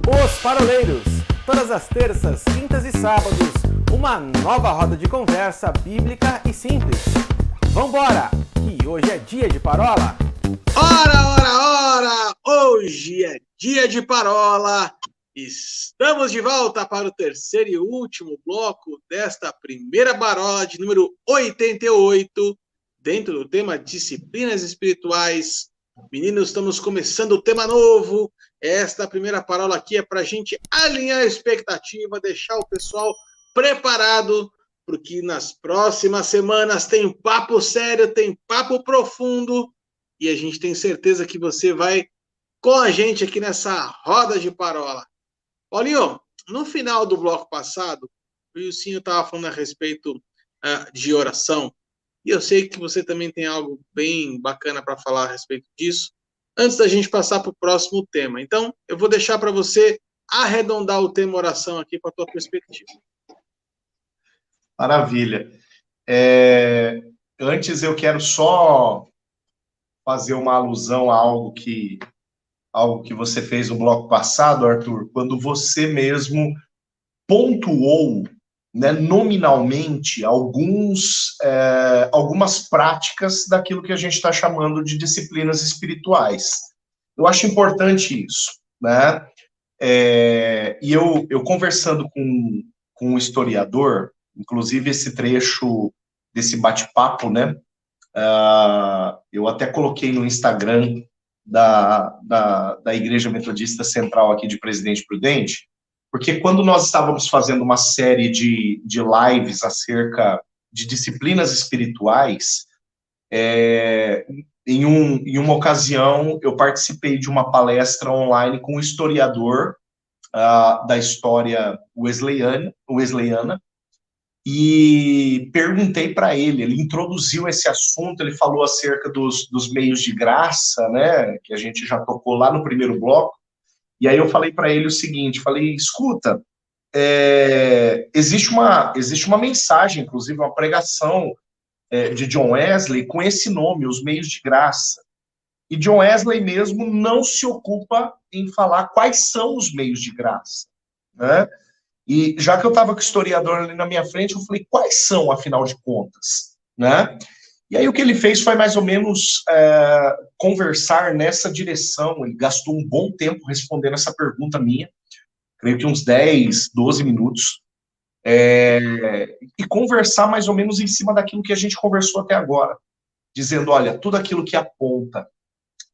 Os Paroleiros, todas as terças, quintas e sábados, uma nova roda de conversa bíblica e simples. Vambora, que hoje é dia de parola. Ora! Hoje é dia de parola. Estamos de volta para o terceiro e último bloco desta primeira parola de número 88, dentro do tema Disciplinas Espirituais. Meninos, estamos começando o tema novo. Esta primeira parola aqui é para a gente alinhar a expectativa, deixar o pessoal preparado, porque nas próximas semanas tem papo sério, tem papo profundo, e a gente tem certeza que você vai com a gente aqui nessa roda de parola. Paulinho, no final do bloco passado, o Ilcinho estava falando a respeito de oração, e eu sei que você também tem algo bem bacana para falar a respeito disso, antes da gente passar para o próximo tema. Então, eu vou deixar para você arredondar o tema oração aqui com a tua perspectiva. Maravilha. Antes eu quero só fazer uma alusão a algo que você fez no bloco passado, Arthur, quando você mesmo pontuou, né, nominalmente algumas práticas daquilo que a gente está chamando de disciplinas espirituais. Eu acho importante isso, né? E eu conversando com um historiador, inclusive esse trecho desse bate-papo, né? Eu até coloquei no Instagram da Igreja Metodista Central aqui de Presidente Prudente, porque quando nós estávamos fazendo uma série de lives acerca de disciplinas espirituais, em uma ocasião eu participei de uma palestra online com um historiador da história wesleyana, e perguntei para ele introduziu esse assunto, ele falou acerca dos meios de graça, né, que a gente já tocou lá no primeiro bloco, e aí eu falei para ele o seguinte, escuta, existe uma mensagem, inclusive uma pregação de John Wesley com esse nome, os meios de graça, e John Wesley mesmo não se ocupa em falar quais são os meios de graça, né? E já que eu estava com o historiador ali na minha frente, eu falei, quais são, afinal de contas, né? E aí o que ele fez foi mais ou menos conversar nessa direção, ele gastou um bom tempo respondendo essa pergunta minha, creio que uns 10, 12 minutos, e conversar mais ou menos em cima daquilo que a gente conversou até agora, dizendo, olha, tudo aquilo que aponta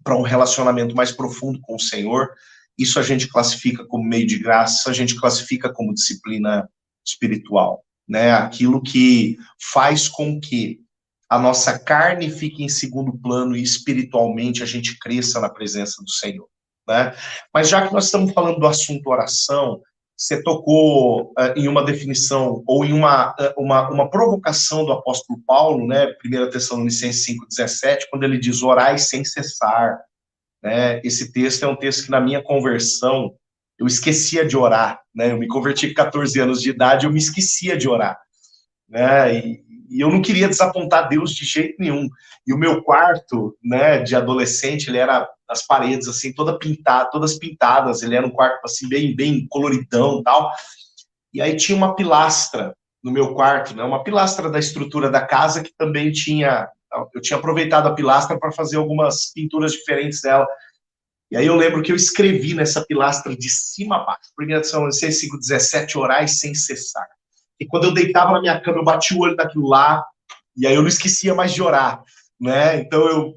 para um relacionamento mais profundo com o Senhor, isso a gente classifica como meio de graça, a gente classifica como disciplina espiritual, né? Aquilo que faz com que a nossa carne fique em segundo plano e espiritualmente a gente cresça na presença do Senhor, né? Mas já que nós estamos falando do assunto oração, você tocou em uma definição ou em uma provocação do apóstolo Paulo, né? 1 Tessalonicenses 5,17, quando ele diz orai sem cessar. Esse texto é um texto que na minha conversão eu esquecia de orar, né? Eu me converti com 14 anos de idade, eu me esquecia de orar, né? E eu não queria desapontar Deus de jeito nenhum. E o meu quarto, né, de adolescente, ele era as paredes assim todas pintadas, ele era um quarto assim bem coloridão e tal. E aí tinha uma pilastra no meu quarto, né? Uma pilastra da estrutura da casa que também eu tinha aproveitado a pilastra para fazer algumas pinturas diferentes dela. E aí eu lembro que eu escrevi nessa pilastra de cima a baixo, 1 Tessalonicenses 5,17, orai sem cessar. E quando eu deitava na minha cama, eu bati o olho naquilo lá, e aí eu não esquecia mais de orar, né? Então,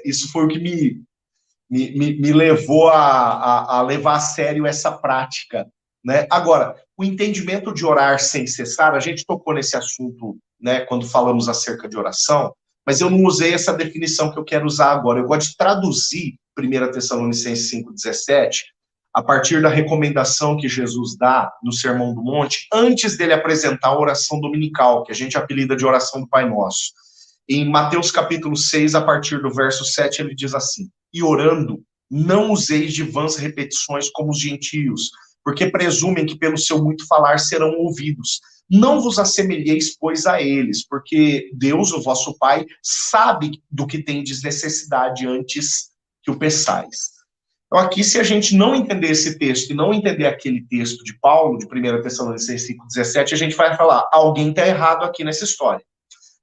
isso foi o que me levou a levar a sério essa prática, né? Agora, o entendimento de orar sem cessar, a gente tocou nesse assunto, né, quando falamos acerca de oração, mas eu não usei essa definição que eu quero usar agora. Eu gosto de traduzir 1 Tessalonicenses 5,17 a partir da recomendação que Jesus dá no Sermão do Monte, antes dele apresentar a oração dominical, que a gente apelida de oração do Pai Nosso. Em Mateus capítulo 6, a partir do verso 7, ele diz assim, e orando, não useis de vãs repetições como os gentios, porque presumem que pelo seu muito falar serão ouvidos. Não vos assemelheis, pois, a eles, porque Deus, o vosso Pai, sabe do que tendes necessidade antes que o peçais. Então, aqui, se a gente não entender esse texto e não entender aquele texto de Paulo, de 1 Tessalonicenses 5,17, a gente vai falar, alguém está errado aqui nessa história.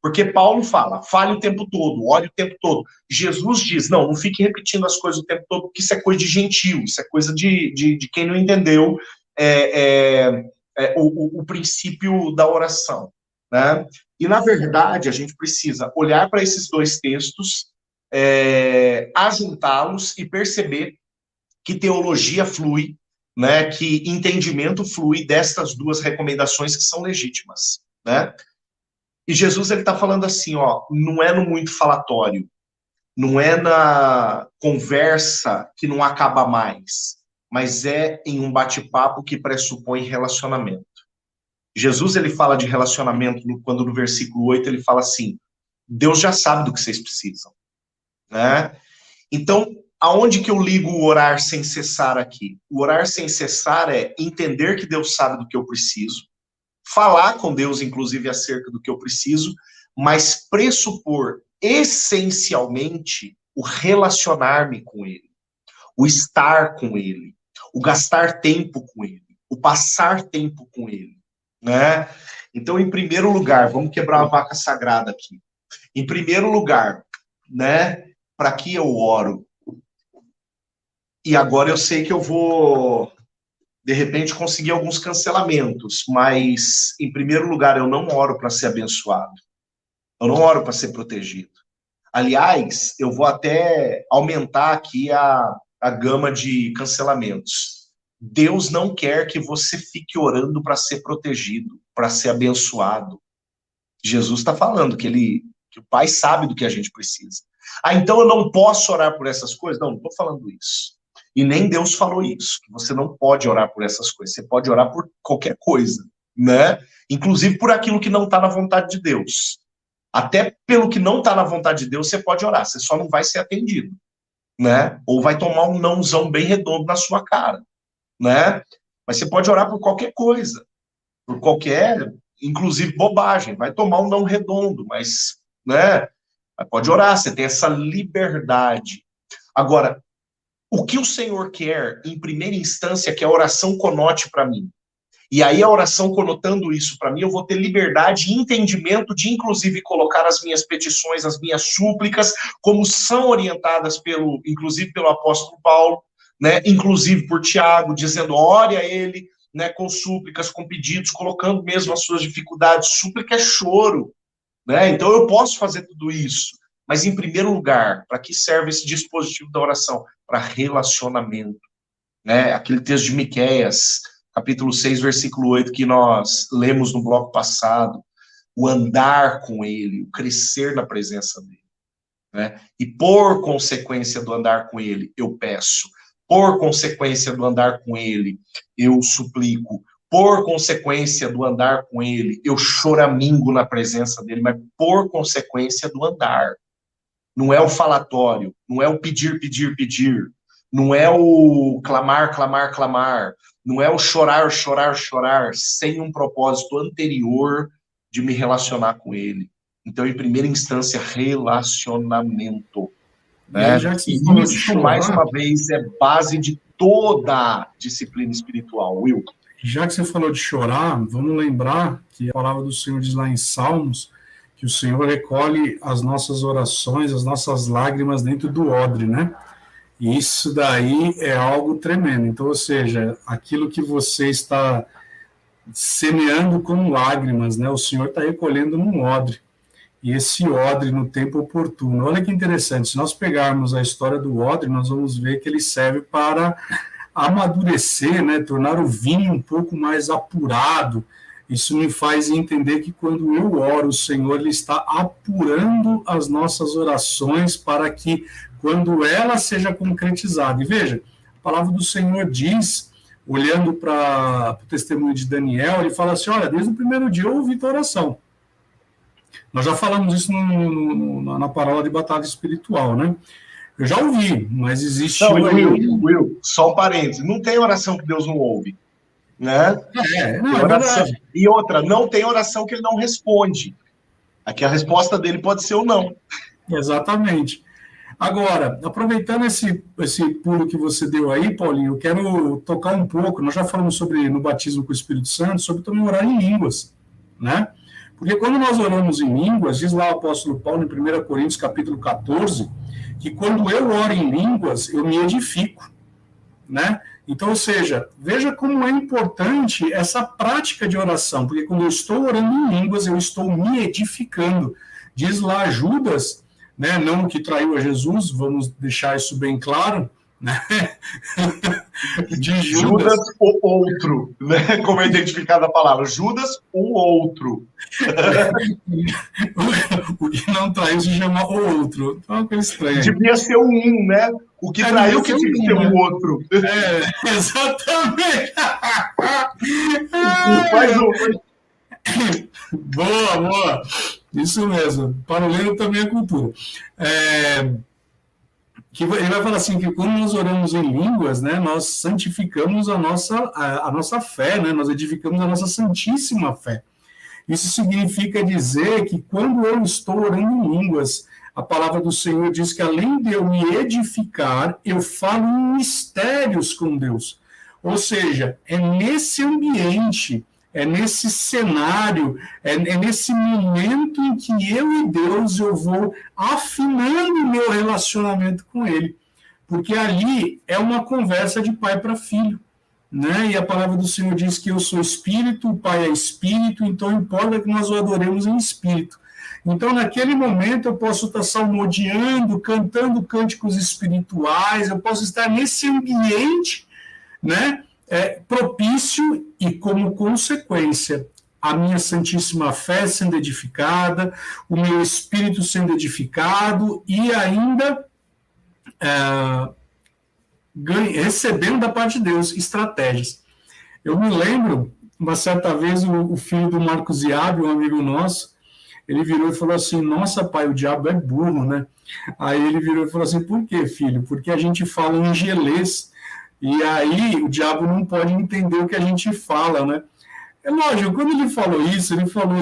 Porque Paulo fala, fale o tempo todo, ore o tempo todo. Jesus diz, não fique repetindo as coisas o tempo todo, porque isso é coisa de gentio, isso é coisa de quem não entendeu o princípio da oração, né? E, na verdade, a gente precisa olhar para esses dois textos, ajuntá-los e perceber que teologia flui, né, que entendimento flui destas duas recomendações que são legítimas, né? E Jesus, ele está falando assim, não é no muito falatório, não é na conversa que não acaba mais, mas é em um bate-papo que pressupõe relacionamento. Jesus, ele fala de relacionamento quando no versículo 8 ele fala assim, Deus já sabe do que vocês precisam, né? Então, aonde que eu ligo o orar sem cessar aqui? O orar sem cessar é entender que Deus sabe do que eu preciso, falar com Deus, inclusive, acerca do que eu preciso, mas pressupor essencialmente o relacionar-me com Ele, o estar com Ele, o gastar tempo com Ele, o passar tempo com Ele, né? Então, em primeiro lugar, vamos quebrar uma vaca sagrada aqui. Em primeiro lugar, né? Para que eu oro? E agora eu sei que eu vou, de repente, conseguir alguns cancelamentos, mas, em primeiro lugar, eu não oro para ser abençoado. Eu não oro para ser protegido. Aliás, eu vou até aumentar aqui a gama de cancelamentos. Deus não quer que você fique orando para ser protegido, para ser abençoado. Jesus está falando que o Pai sabe do que a gente precisa. Então eu não posso orar por essas coisas? Não estou falando isso. E nem Deus falou isso, que você não pode orar por essas coisas. Você pode orar por qualquer coisa, né? Inclusive por aquilo que não está na vontade de Deus. Até pelo que não está na vontade de Deus, você pode orar. Você só não vai ser atendido, né? Ou vai tomar um nãozão bem redondo na sua cara, né? Mas você pode orar por qualquer coisa. Por qualquer, inclusive, bobagem. Vai tomar um não redondo, mas, né? Pode orar, você tem essa liberdade. Agora, o que o Senhor quer, em primeira instância, que a oração conote para mim. E aí a oração conotando isso para mim, eu vou ter liberdade e entendimento de, inclusive, colocar as minhas petições, as minhas súplicas, como são orientadas inclusive pelo apóstolo Paulo, né? Inclusive por Tiago, dizendo, ore a ele, né? Com súplicas, com pedidos, colocando mesmo as suas dificuldades. Súplica é choro, né? Então eu posso fazer tudo isso. Mas, em primeiro lugar, para que serve esse dispositivo da oração? Para relacionamento, né? Aquele texto de Miqueias, capítulo 6, versículo 8, que nós lemos no bloco passado, o andar com ele, o crescer na presença dele, né? E por consequência do andar com ele, eu peço. Por consequência do andar com ele, eu suplico. Por consequência do andar com ele, eu choramingo na presença dele, mas por consequência do andar. Não é o falatório, não é o pedir, pedir, pedir, não é o clamar, clamar, clamar, não é o chorar, chorar, chorar, sem um propósito anterior de me relacionar com ele. Então, em primeira instância, relacionamento. Né? E isso, mais uma vez, é base de toda a disciplina espiritual, Will. Já que você falou de chorar, vamos lembrar que a palavra do Senhor diz lá em Salmos, que o Senhor recolhe as nossas orações, as nossas lágrimas dentro do odre, né? E isso daí é algo tremendo. Então, ou seja, aquilo que você está semeando com lágrimas, né? O Senhor está recolhendo num odre. E esse odre no tempo oportuno. Olha que interessante, se nós pegarmos a história do odre, nós vamos ver que ele serve para amadurecer, né? Tornar o vinho um pouco mais apurado. Isso me faz entender que quando eu oro, o Senhor ele está apurando as nossas orações para que, quando ela seja concretizada. E veja, a palavra do Senhor diz, olhando para o testemunho de Daniel, ele fala assim, olha, desde o primeiro dia eu ouvi tua oração. Nós já falamos isso na parábola de batalha espiritual, né? Eu já ouvi, mas existe... Não, Will, só um parênteses, não tem oração que Deus não ouve. Né? Não, é verdade. E outra, não tem oração que ele não responde. Aqui a resposta dele pode ser ou não. Exatamente. Agora, aproveitando esse pulo que você deu aí, Paulinho, eu quero tocar um pouco, nós já falamos sobre, no batismo com o Espírito Santo, sobre também orar em línguas, né? Porque quando nós oramos em línguas, diz lá o apóstolo Paulo em 1 Coríntios capítulo 14, que quando eu oro em línguas, eu me edifico, né? Então, ou seja, veja como é importante essa prática de oração, porque quando eu estou orando em línguas, eu estou me edificando. Diz lá Judas, né, não o que traiu a Jesus, vamos deixar isso bem claro, né? De Judas, o outro, né? Como é identificada a palavra, Judas, o outro. O que não traiu se chama o outro. É uma coisa estranha. Devia ser um, né? O que traiu que tinha que ser o outro. Exatamente. Mais um. Boa. Isso mesmo. Paralelo também é cultura. Que ele vai falar assim, que quando nós oramos em línguas, né, nós santificamos a nossa fé, né, nós edificamos a nossa santíssima fé. Isso significa dizer que quando eu estou orando em línguas, a palavra do Senhor diz que além de eu me edificar, eu falo em mistérios com Deus. Ou seja, é nesse ambiente, é nesse cenário, é nesse momento em que eu e Deus eu vou afinando o meu relacionamento com Ele. Porque ali é uma conversa de pai para filho. Né? E a palavra do Senhor diz que eu sou espírito, o Pai é espírito, então importa que nós o adoremos em espírito. Então, naquele momento, eu posso estar salmodiando, cantando cânticos espirituais, eu posso estar nesse ambiente, né, propício e, como consequência, a minha santíssima fé sendo edificada, o meu espírito sendo edificado e ainda recebendo da parte de Deus estratégias. Eu me lembro, uma certa vez, o filho do Marcos Iabe, um amigo nosso, ele virou e falou assim, nossa, pai, o diabo é burro, né? Aí ele virou e falou assim, por quê, filho? Porque a gente fala em gelês, e aí o diabo não pode entender o que a gente fala, né? É lógico, quando ele falou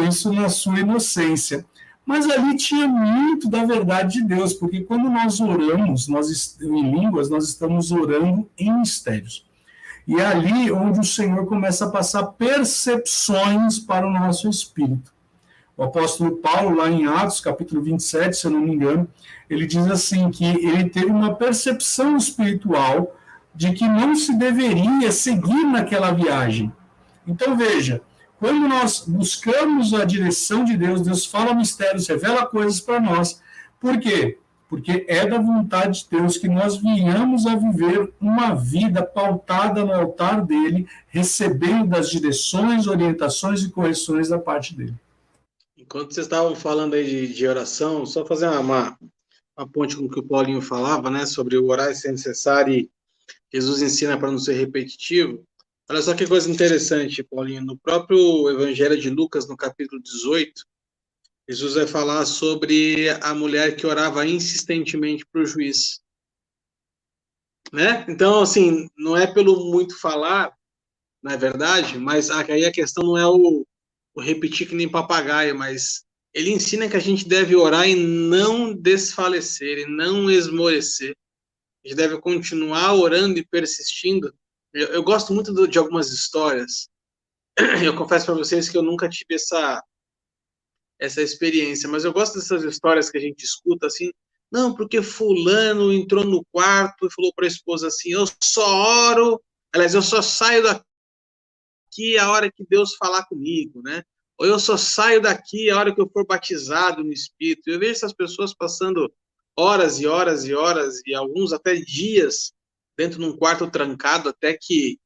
isso na sua inocência. Mas ali tinha muito da verdade de Deus, porque quando nós oramos em línguas, nós estamos orando em mistérios. E é ali onde o Senhor começa a passar percepções para o nosso espírito. O apóstolo Paulo, lá em Atos, capítulo 27, se eu não me engano, ele diz assim, que ele teve uma percepção espiritual de que não se deveria seguir naquela viagem. Então, veja, quando nós buscamos a direção de Deus, Deus fala mistérios, revela coisas para nós. Por quê? Porque é da vontade de Deus que nós venhamos a viver uma vida pautada no altar dele, recebendo das direções, orientações e correções da parte dele. Enquanto vocês estavam falando aí de oração, só fazer uma ponte com o que o Paulinho falava, né, sobre o orar sem cessar e Jesus ensina para não ser repetitivo. Olha só que coisa interessante, Paulinho. No próprio Evangelho de Lucas, no capítulo 18, Jesus vai falar sobre a mulher que orava insistentemente para o juiz. Né? Então, assim, não é pelo muito falar, não é verdade, mas aí a questão não é o repetir que nem papagaio, mas ele ensina que a gente deve orar e não desfalecer, e não esmorecer. A gente deve continuar orando e persistindo. Eu gosto muito de algumas histórias. Eu confesso para vocês que eu nunca tive essa experiência, mas eu gosto dessas histórias que a gente escuta assim. Não, porque fulano entrou no quarto e falou para a esposa assim, eu só oro, aliás, eu só saio daqui a hora que Deus falar comigo, né? Ou eu só saio daqui a hora que eu for batizado no Espírito. Eu vejo essas pessoas passando horas e horas e horas, e alguns até dias, dentro de um quarto trancado, até que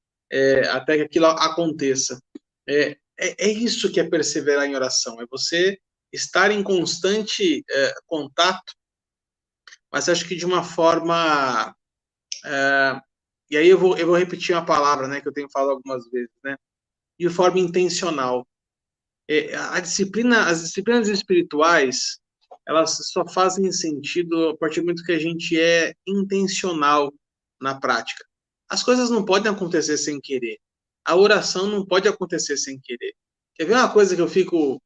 aquilo aconteça. É isso que é perseverar em oração, é você estar em constante contato, mas acho que de uma forma... e aí eu vou repetir uma palavra, né, que eu tenho falado algumas vezes, né? De forma intencional. As disciplinas espirituais, elas só fazem sentido a partir do momento que a gente é intencional na prática. As coisas não podem acontecer sem querer. A oração não pode acontecer sem querer. Quer ver uma coisa que eu fico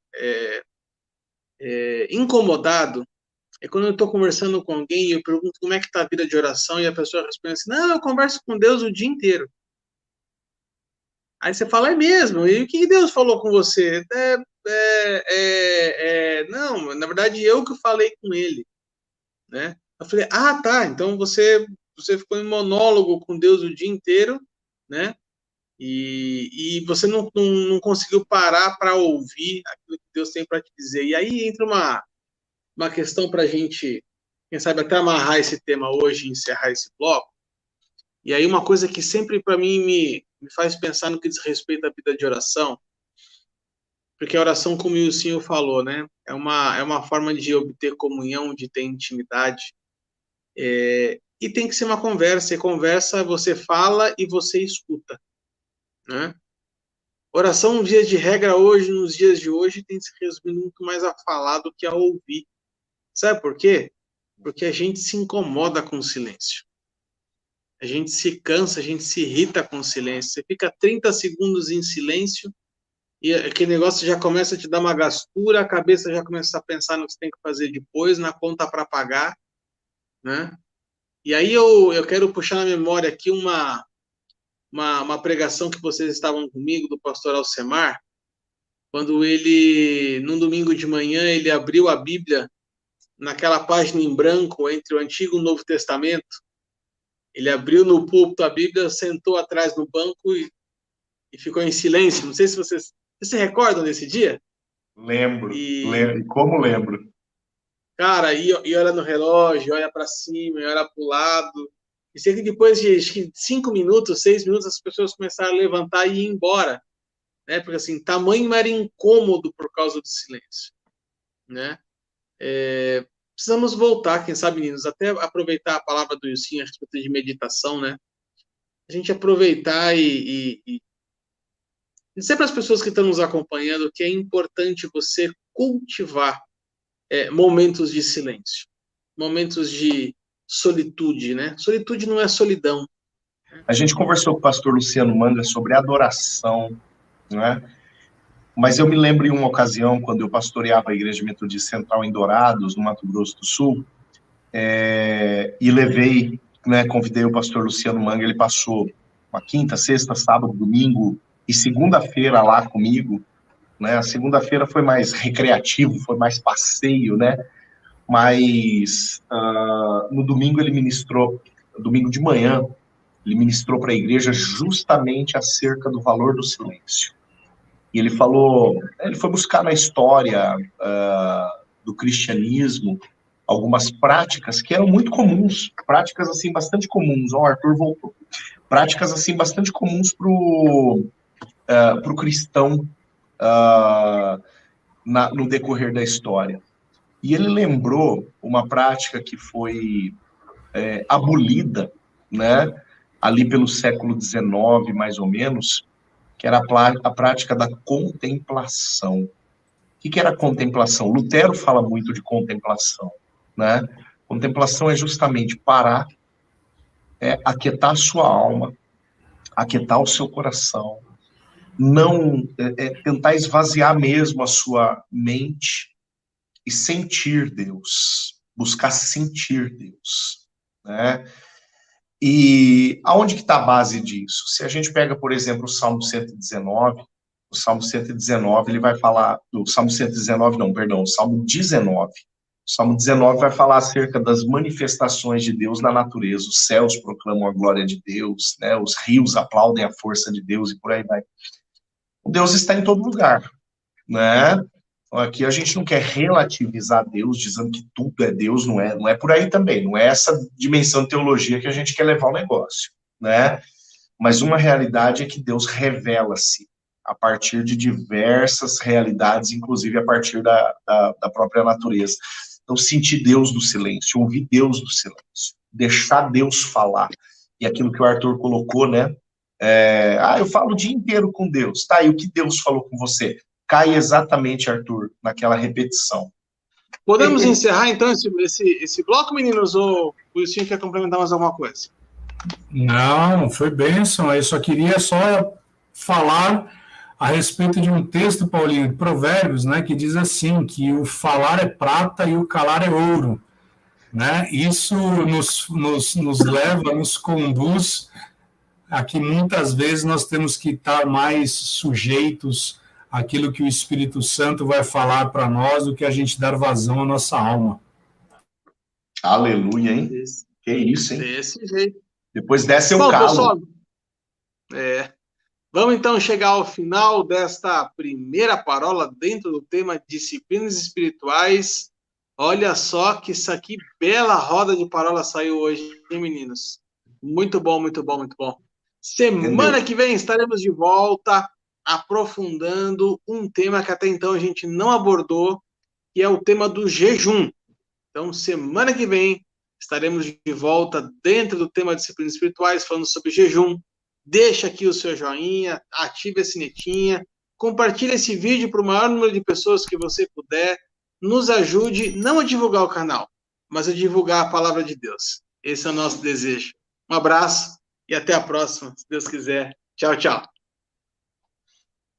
incomodado? É quando eu estou conversando com alguém e eu pergunto como é que está a vida de oração e a pessoa responde assim, não, eu converso com Deus o dia inteiro. Aí você fala, é mesmo? E o que Deus falou com você? Não, na verdade eu que falei com ele, né? Eu falei, ah, tá, então você ficou em monólogo com Deus o dia inteiro, né? E você não conseguiu parar para ouvir aquilo que Deus tem para te dizer. E aí entra uma questão para a gente, quem sabe, até amarrar esse tema hoje e encerrar esse bloco. E aí uma coisa que sempre para mim me faz pensar no que diz respeito à vida de oração, porque a oração, como o senhor falou, né, é uma forma de obter comunhão, de ter intimidade, e tem que ser uma conversa, e conversa você fala e você escuta, né? Oração, via de regra, hoje, nos dias de hoje, tem se resumido muito mais a falar do que a ouvir. Sabe por quê? Porque a gente se incomoda com o silêncio. A gente se cansa, a gente se irrita com o silêncio. Você fica 30 segundos em silêncio e aquele negócio já começa a te dar uma gastura, a cabeça já começa a pensar no que você tem que fazer depois, na conta para pagar, né? E aí eu quero puxar na memória aqui uma pregação que vocês estavam comigo, do pastor Alcemar, quando ele, num domingo de manhã, ele abriu a Bíblia naquela página em branco entre o Antigo e o Novo Testamento. Ele abriu no púlpito a Bíblia, sentou atrás no banco e ficou em silêncio. Não sei se vocês se recordam desse dia? Lembro. Como lembro? Cara, e olha no relógio, olha para cima, e olha para o lado. E sei que depois de 5 minutos, 6 minutos, as pessoas começaram a levantar e ir embora. Né? Porque, assim, tamanho era incômodo por causa do silêncio. Né? Precisamos voltar, quem sabe, meninos, até aproveitar a palavra do Ilcinho a respeito de meditação, né? A gente aproveitar e dizer para as pessoas que estão nos acompanhando que é importante você cultivar momentos de silêncio, momentos de solitude, né? Solitude não é solidão. A gente conversou com o pastor Luciano Manga sobre adoração, né? Mas eu me lembro em uma ocasião, quando eu pastoreava a Igreja Metodista Central em Dourados, no Mato Grosso do Sul, e levei, né, convidei o pastor Luciano Manga, ele passou uma quinta, sexta, sábado, domingo e segunda-feira lá comigo, né? A segunda-feira foi mais recreativo, foi mais passeio, né? Mas no domingo ele ministrou, domingo de manhã, ele ministrou para a igreja justamente acerca do valor do silêncio. E ele falou, ele foi buscar na história do cristianismo algumas práticas que eram muito comuns, práticas assim bastante comuns. O Arthur voltou. Práticas assim bastante comuns pro cristão no decorrer da história. E ele lembrou uma prática que foi abolida, né, ali pelo século XIX, mais ou menos, que era a prática da contemplação. O que era a contemplação? Lutero fala muito de contemplação, né? Contemplação é justamente parar, aquietar a sua alma, aquietar o seu coração, não tentar esvaziar mesmo a sua mente e sentir Deus, buscar sentir Deus, né? E aonde que está a base disso? Se a gente pega, por exemplo, o Salmo 119, o Salmo 119, ele vai falar, o Salmo 119 não, perdão, o Salmo 19. O Salmo 19 vai falar acerca das manifestações de Deus na natureza. Os céus proclamam a glória de Deus, né? Os rios aplaudem a força de Deus e por aí vai. O Deus está em todo lugar, né? Aqui a gente não quer relativizar Deus, dizendo que tudo é Deus, não é por aí também, não é essa dimensão de teologia que a gente quer levar o negócio, né? Mas uma realidade é que Deus revela-se a partir de diversas realidades, inclusive a partir da própria natureza. Então, sentir Deus no silêncio, ouvir Deus no silêncio, deixar Deus falar. E aquilo que o Arthur colocou, né? Eu falo o dia inteiro com Deus. Tá, e o que Deus falou com você? Cai exatamente, Arthur, naquela repetição. Podemos encerrar, então, esse bloco, meninos, ou o Wilson quer complementar mais alguma coisa? Não, foi bênção. Eu só queria falar a respeito de um texto, Paulinho, de Provérbios, né, que diz assim, que o falar é prata e o calar é ouro. né? Isso nos leva, nos conduz a que muitas vezes nós temos que estar mais sujeitos àquilo que o Espírito Santo vai falar para nós do que a gente dar vazão à nossa alma. Aleluia, hein? Que isso, hein? Desse jeito. Depois desce o calo. Pessoal, vamos então chegar ao final desta primeira parola dentro do tema disciplinas espirituais. Olha só que isso aqui, bela roda de parola saiu hoje, hein, meninos? Muito bom, muito bom, muito bom. Semana que vem estaremos de volta aprofundando um tema que até então a gente não abordou, que é o tema do jejum. Então, semana que vem estaremos de volta dentro do tema disciplinas espirituais, falando sobre jejum. Deixa aqui o seu joinha, ative a sinetinha, compartilhe esse vídeo para o maior número de pessoas que você puder. Nos ajude não a divulgar o canal, mas a divulgar a palavra de Deus. Esse é o nosso desejo. Um abraço e até a próxima, se Deus quiser. Tchau, tchau.